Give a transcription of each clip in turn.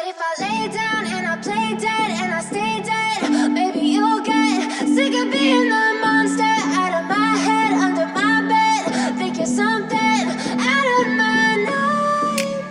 if I lay down and I play dead and I stay dead, maybe you'll get sick of being the monster out of my head, under my bed. Think you're something out of my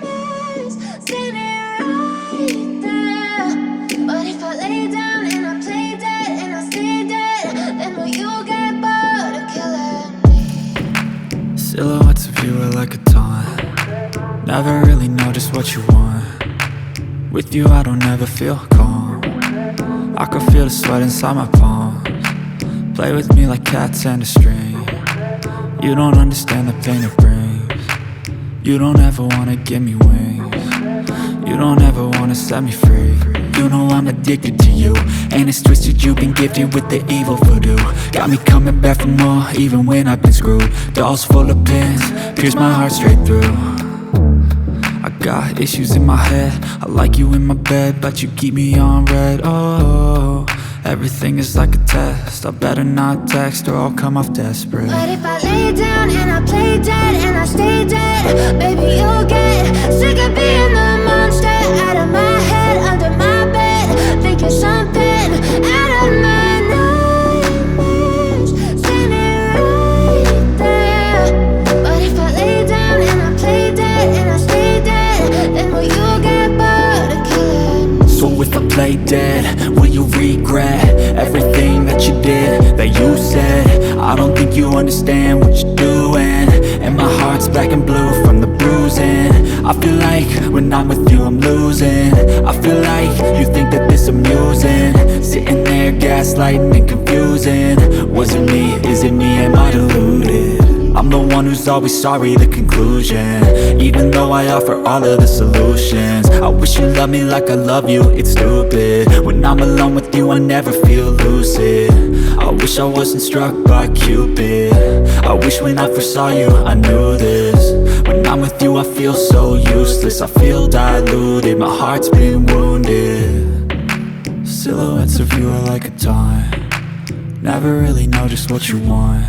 nightmares, standing right there. But if I lay down and I play dead and I stay dead, then will you get bored of killing me? Silhouettes of you are like a taunt. Never really know just what you want. With you I don't ever feel calm. I can feel the sweat inside my palms. Play with me like cats and a string. You don't understand the pain it brings. You don't ever wanna give me wings. You don't ever wanna set me free. You know I'm addicted to you, and it's twisted, you've been gifted with the evil voodoo. Got me coming back for more, even when I've been screwed. Dolls full of pins, pierce my heart straight through. I got issues in my head, I like you in my bed, but you keep me on red. Oh, everything is like a test, I better not text or I'll come off desperate. But if I lay down and I play dead and I stay dead, baby you'll get sick of being the monster out of my head, under my bed. Think you're something out of my nightmares, standing right there. But if I lay down and I play dead and I stay dead, then will you get bored of killing me? So if I play dead, will you regret everything that you did, that you said? I don't think you understand what you're doing, and my heart's black and blue from the bruising. I feel like when I'm with you I'm losing. I feel like you think that this amusing, sitting there gaslighting and confusing. Was it me? Is it me? Am I deluded? I'm the one who's always sorry, the conclusion, even though I offer all of the solutions. I wish you loved me like I love you, it's stupid. When I'm alone with you I never feel lucid. I wish I wasn't struck by Cupid. I wish when I first saw you I knew this. When I'm with you I feel so useless, I feel diluted, my heart's been wounded. Silhouettes of you are like a taunt. Never really know just what you want.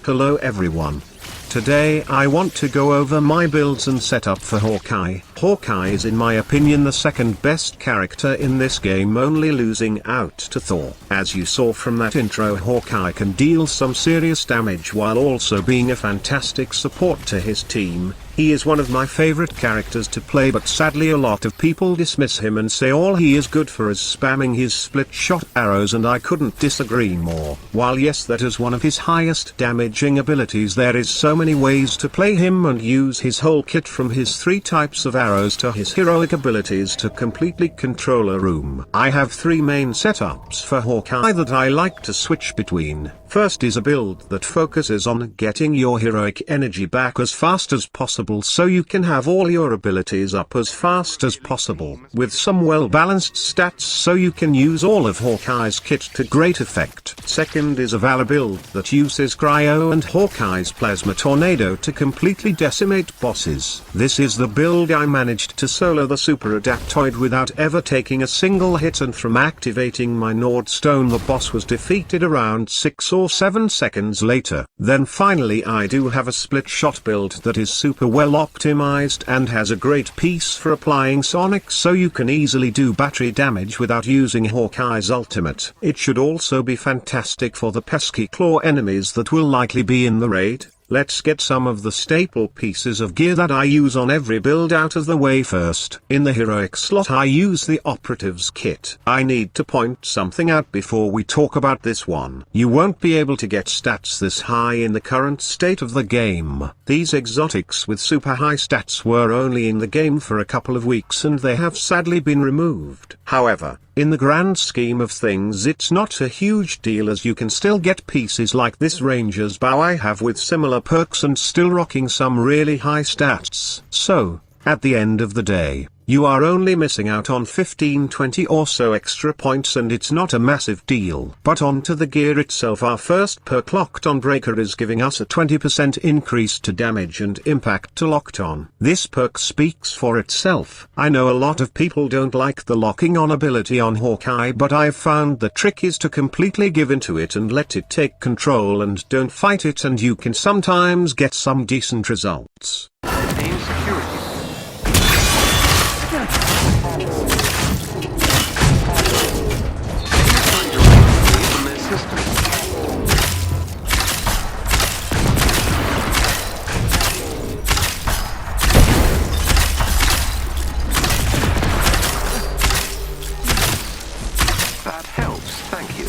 Hello everyone. Today I want to go over my builds and setup for Hawkeye. Hawkeye is in my opinion the second best character in this game, only losing out to Thor. As you saw from that intro, Hawkeye can deal some serious damage while also being a fantastic support to his team. He is one of my favorite characters to play, but sadly a lot of people dismiss him and say all he is good for is spamming his split shot arrows, and I couldn't disagree more. While yes, that is one of his highest damaging abilities, there is so many ways to play him and use his whole kit, from his 3 types of arrows to his heroic abilities to completely control a room. I have 3 main setups for Hawkeye that I like to switch between. First is a build that focuses on getting your heroic energy back as fast as possible, so you can have all your abilities up as fast as possible, with some well-balanced stats so you can use all of Hawkeye's kit to great effect. Second is a Valor build that uses cryo and Hawkeye's plasma tornado to completely decimate bosses. This is the build I managed to solo the super adaptoid without ever taking a single hit, and from activating my Nordstone the boss was defeated around 6 or 7 seconds later. Then finally I do have a split shot build that is super well optimized and has a great piece for applying sonic, so you can easily do battery damage without using Hawkeye's ultimate. It should also be fantastic for the pesky claw enemies that will likely be in the raid. Let's get some of the staple pieces of gear that I use on every build out of the way first. In the heroic slot I use the operatives kit. I need to point something out before we talk about this one. You won't be able to get stats this high in the current state of the game. These exotics with super high stats were only in the game for a couple of weeks and they have sadly been removed. However, in the grand scheme of things it's not a huge deal, as you can still get pieces like this Ranger's bow I have with similar perks and still rocking some really high stats. So, at the end of the day, you are only missing out on 15-20 or so extra points, and it's not a massive deal. But on to the gear itself. Our first perk, Locked On Breaker, is giving us a 20% increase to damage and impact to Locked On. This perk speaks for itself. I know a lot of people don't like the locking on ability on Hawkeye, but I've found the trick is to completely give into it and let it take control and don't fight it, and you can sometimes get some decent results. That helps, thank you.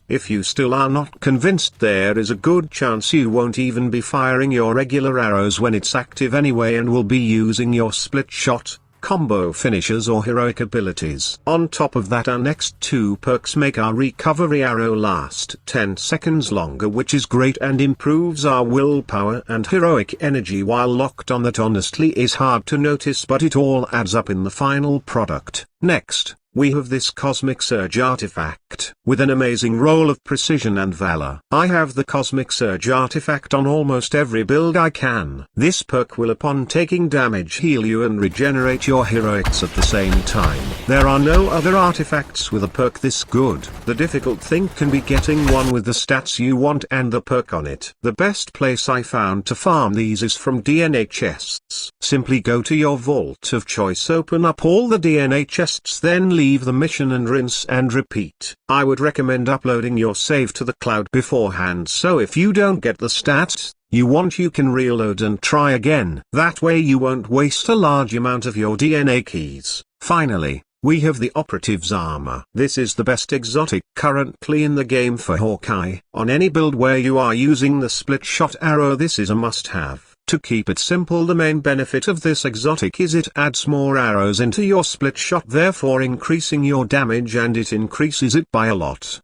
If you still are not convinced, there is a good chance you won't even be firing your regular arrows when it's active anyway and will be using your split shot, combo finishers or heroic abilities. On top of that, our next two perks make our recovery arrow last 10 seconds longer, which is great and improves our willpower and heroic energy while locked on. That honestly is hard to notice, but it all adds up in the final product. Next, we have this Cosmic Surge artifact, with an amazing roll of precision and valor. I have the Cosmic Surge artifact on almost every build I can. This perk will upon taking damage heal you and regenerate your heroics at the same time. There are no other artifacts with a perk this good. The difficult thing can be getting one with the stats you want and the perk on it. The best place I found to farm these is from DNA chests. Simply go to your vault of choice, open up all the DNA chests, then leave the mission and rinse and repeat. I would recommend uploading your save to the cloud beforehand, so if you don't get the stats you want, you can reload and try again. That way you won't waste a large amount of your DNA keys. Finally, we have the Operative's Armor. This is the best exotic currently in the game for Hawkeye. On any build where you are using the split shot arrow, this is a must-have. To keep it simple, the main benefit of this exotic is it adds more arrows into your split shot, therefore increasing your damage, and it increases it by a lot.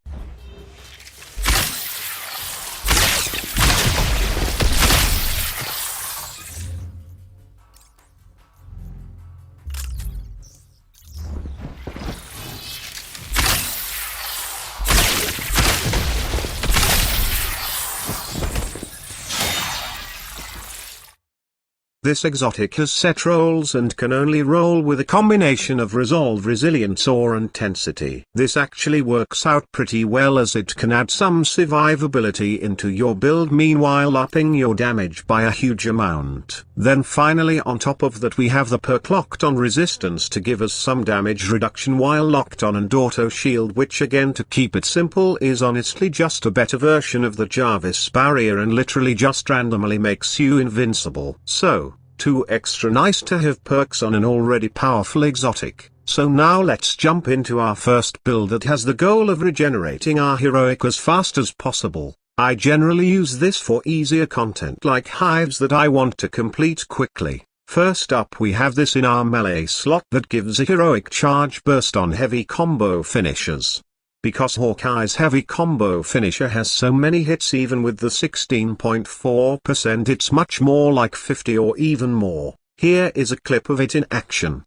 This exotic has set rolls and can only roll with a combination of resolve, resilience or intensity. This actually works out pretty well, as it can add some survivability into your build, meanwhile upping your damage by a huge amount. Then finally, on top of that, we have the perk Locked On Resistance to give us some damage reduction while locked on, and Auto Shield, which again, to keep it simple, is honestly just a better version of the Jarvis barrier and literally just randomly makes you invincible. So, two extra nice to have perks on an already powerful exotic. So now let's jump into our first build that has the goal of regenerating our heroic as fast as possible. I generally use this for easier content like hives that I want to complete quickly. First up, we have this in our melee slot that gives a heroic charge burst on heavy combo finishers. Because Hawkeye's heavy combo finisher has so many hits, even with the 16.4%, it's much more like 50 or even more. Here is a clip of it in action.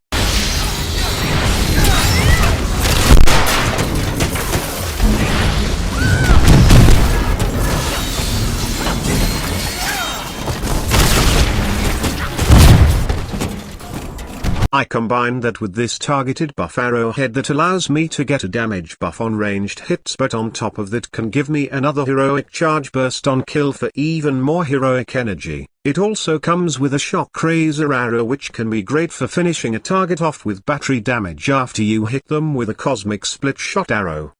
I combine that with this targeted buff arrowhead that allows me to get a damage buff on ranged hits, but on top of that can give me another heroic charge burst on kill for even more heroic energy. It also comes with a shock razor arrow, which can be great for finishing a target off with battery damage after you hit them with a cosmic split shot arrow.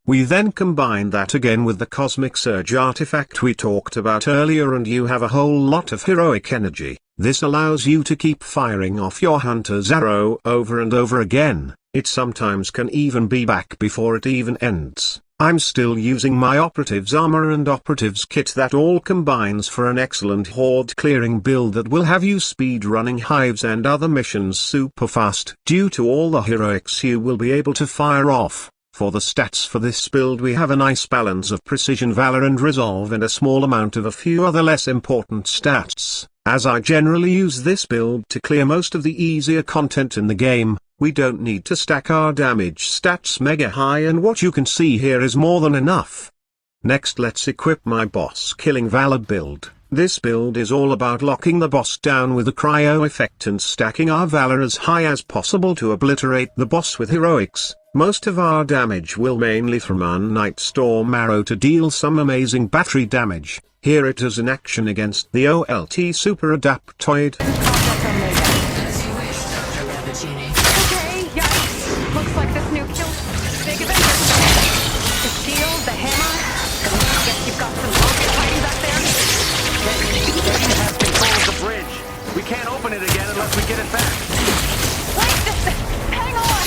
We then combine that again with the Cosmic Surge artifact we talked about earlier, and you have a whole lot of heroic energy. This allows you to keep firing off your hunter's arrow over and over again. It sometimes can even be back before it even ends. I'm still using my Operative's Armor and Operative's Kit. That all combines for an excellent horde clearing build that will have you speed running hives and other missions super fast due to all the heroics you will be able to fire off. For the stats for this build, we have a nice balance of precision, valor and resolve, and a small amount of a few other less important stats. As I generally use this build to clear most of the easier content in the game, we don't need to stack our damage stats mega high, and what you can see here is more than enough. Next, let's equip my boss killing valor build. This build is all about locking the boss down with a cryo effect and stacking our valor as high as possible to obliterate the boss with heroics. Most of our damage will mainly from our Nightstorm arrow to deal some amazing battery damage. Here it is in action against the OLT Super Adaptoid. Okay, yikes. Looks like this new kill. Big Avengers. The shield, the hammer. Guess you've got some rockets hiding back there. Regen has control of the bridge. We can't open it again unless we get it back. Wait, hang on.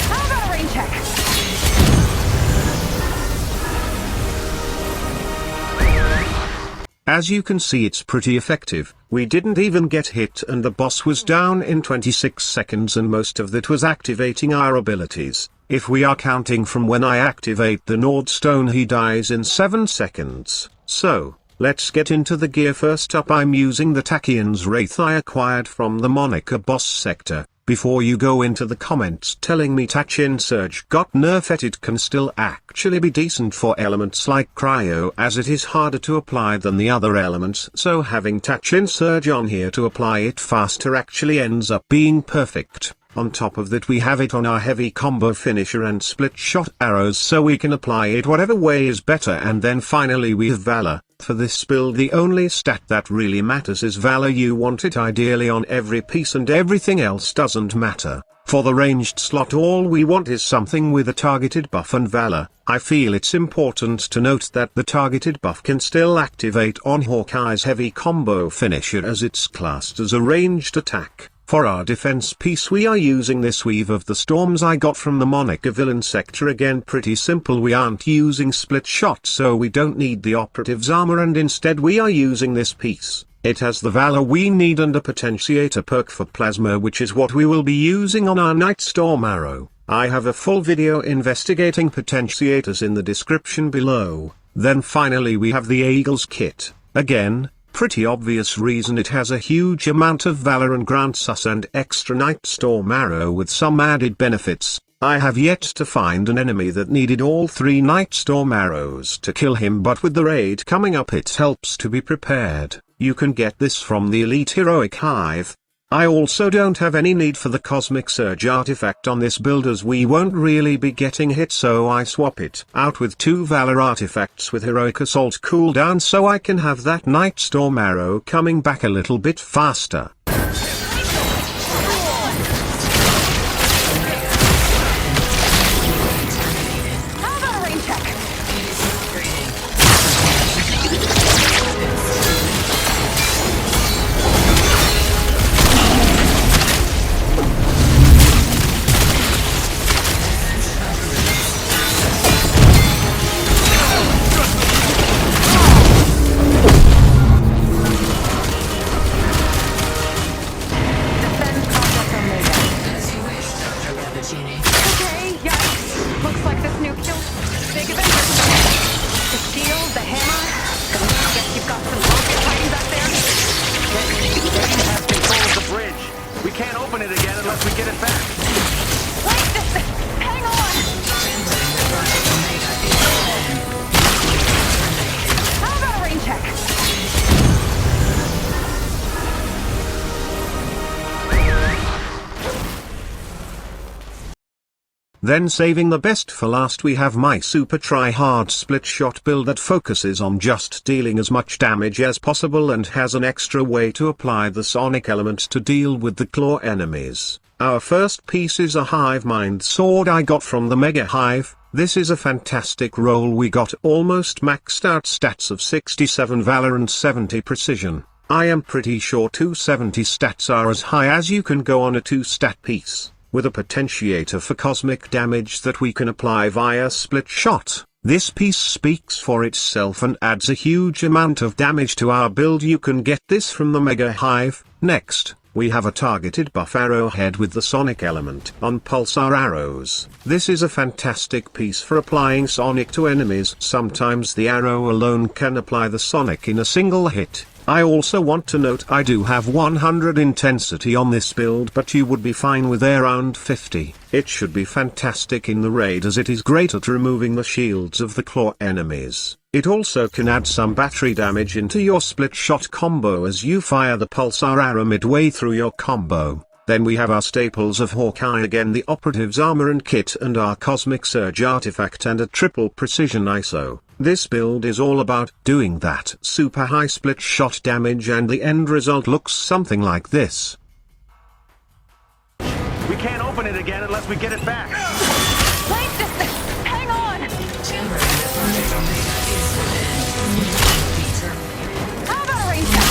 How about a rain check? As you can see, it's pretty effective. We didn't even get hit and the boss was down in 26 seconds, and most of that was activating our abilities. If we are counting from when I activate the Nordstone, he dies in 7 seconds. So, let's get into the gear. First up, I'm using the Tachyon's Wraith I acquired from the Monica boss sector. Before you go into the comments telling me Tachyon's Surge got nerfed, it can still actually be decent for elements like cryo, as it is harder to apply than the other elements, so having Tachyon's Surge on here to apply it faster actually ends up being perfect. On top of that, we have it on our heavy combo finisher and split shot arrows, so we can apply it whatever way is better. And then finally we have Valor. For this build, the only stat that really matters is Valor. You want it ideally on every piece and everything else doesn't matter. For the ranged slot, all we want is something with a targeted buff and Valor. I feel it's important to note that the targeted buff can still activate on Hawkeye's heavy combo finisher, as it's classed as a ranged attack. For our defense piece, we are using this Weave of the Storms I got from the Monica villain sector. Again, pretty simple. We aren't using split shot, so we don't need the operative's armor, and instead we are using this piece. It has the Valor we need and a potentiator perk for plasma, which is what we will be using on our Nightstorm arrow. I have a full video investigating potentiators in the description below. Then finally we have the Eagle's kit. Again, pretty obvious reason. It has a huge amount of Valor and grants us an extra Nightstorm arrow with some added benefits. I have yet to find an enemy that needed all 3 Nightstorm arrows to kill him, but with the raid coming up it helps to be prepared. You can get this from the Elite Heroic Hive. I also don't have any need for the Cosmic Surge artifact on this build, as we won't really be getting hit, so I swap it out with 2 Valor artifacts with Heroic Assault cooldown, so I can have that Nightstorm arrow coming back a little bit faster. How about a rain check? Okay, yikes. Looks like this new kill. Big Avengers. The shield, the hammer. Guess you've got some rockets hiding back there. Regen has control of the bridge. We can't open it again unless we get it back. Wait, hang on. How about a rain check? Then, saving the best for last, we have my super try-hard split shot build that focuses on just dealing as much damage as possible and has an extra way to apply the sonic element to deal with the claw enemies. Our first piece is a Hive Mind sword I got from the Mega Hive. This is a fantastic roll. We got almost maxed out stats of 67 Valor and 70 precision. I am pretty sure 270 stats are as high as you can go on a 2-stat piece, with a potentiator for cosmic damage that we can apply via split shot. This piece speaks for itself and adds a huge amount of damage to our build. You can get this from the Mega Hive. Next, we have a targeted buff arrowhead with the sonic element on pulsar arrows. This is a fantastic piece for applying sonic to enemies. Sometimes the arrow alone can apply the sonic in a single hit. I also want to note I do have 100 intensity on this build, but you would be fine with around 50. It should be fantastic in the raid as it is great at removing the shields of the claw enemies. It also can add some battery damage into your split shot combo as you fire the pulsar arrow midway through your combo. Then we have our staples of Hawkeye again, the operative's armor and kit, and our cosmic surge artifact and a triple precision ISO. This build is all about doing that super high split shot damage, and the end result looks something like this. We can't open it again unless we get it back. Wait, just hang on! How about a range check?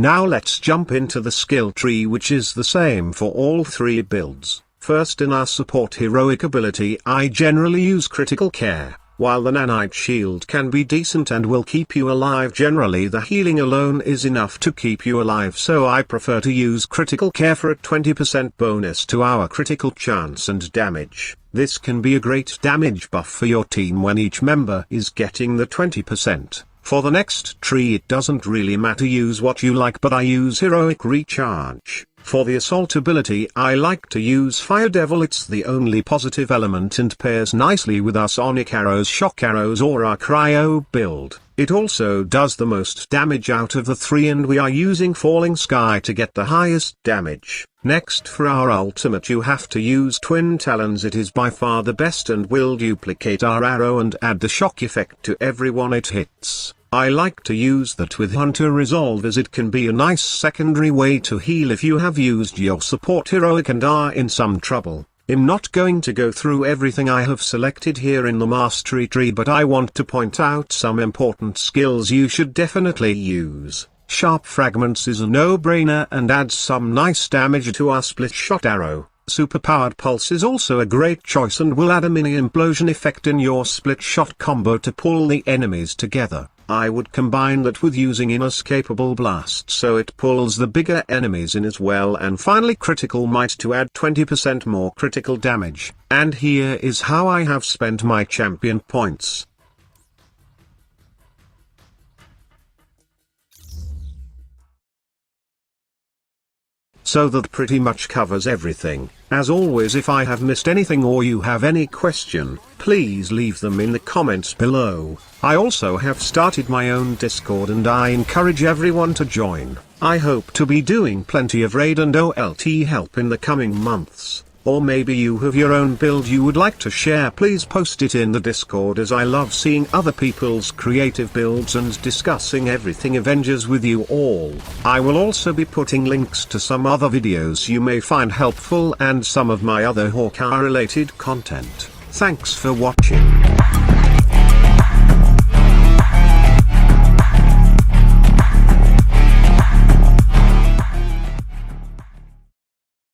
Now let's jump into the skill tree, which is the same for all three builds. First, in our support heroic ability, I generally use critical care. While the nanite shield can be decent and will keep you alive, generally the healing alone is enough to keep you alive, so I prefer to use critical care for a 20% bonus to our critical chance and damage. This can be a great damage buff for your team when each member is getting the 20%. For the next tree it doesn't really matter, use what you like, but I use heroic recharge. For the assault ability I like to use Fire Devil, it's the only positive element and pairs nicely with our sonic arrows, shock arrows, or our cryo build. It also does the most damage out of the three, and we are using Falling Sky to get the highest damage. Next, for our ultimate you have to use Twin Talons. It is by far the best and will duplicate our arrow and add the shock effect to everyone it hits. I like to use that with Hunter Resolve as it can be a nice secondary way to heal if you have used your support heroic and are in some trouble. I'm not going to go through everything I have selected here in the mastery tree, but I want to point out some important skills you should definitely use. Sharp Fragments is a no-brainer and adds some nice damage to our split shot arrow. Superpowered Pulse is also a great choice and will add a mini implosion effect in your split shot combo to pull the enemies together. I would combine that with using Inescapable Blast so it pulls the bigger enemies in as well, and finally Critical Might to add 20% more critical damage. And here is how I have spent my champion points. So that pretty much covers everything. As always, if I have missed anything or you have any question, please leave them in the comments below. I also have started my own Discord and I encourage everyone to join. I hope to be doing plenty of raid and OLT help in the coming months. Or maybe you have your own build you would like to share, please post it in the Discord, as I love seeing other people's creative builds and discussing everything Avengers with you all. I will also be putting links to some other videos you may find helpful and some of my other Hawkeye related content. Thanks for watching.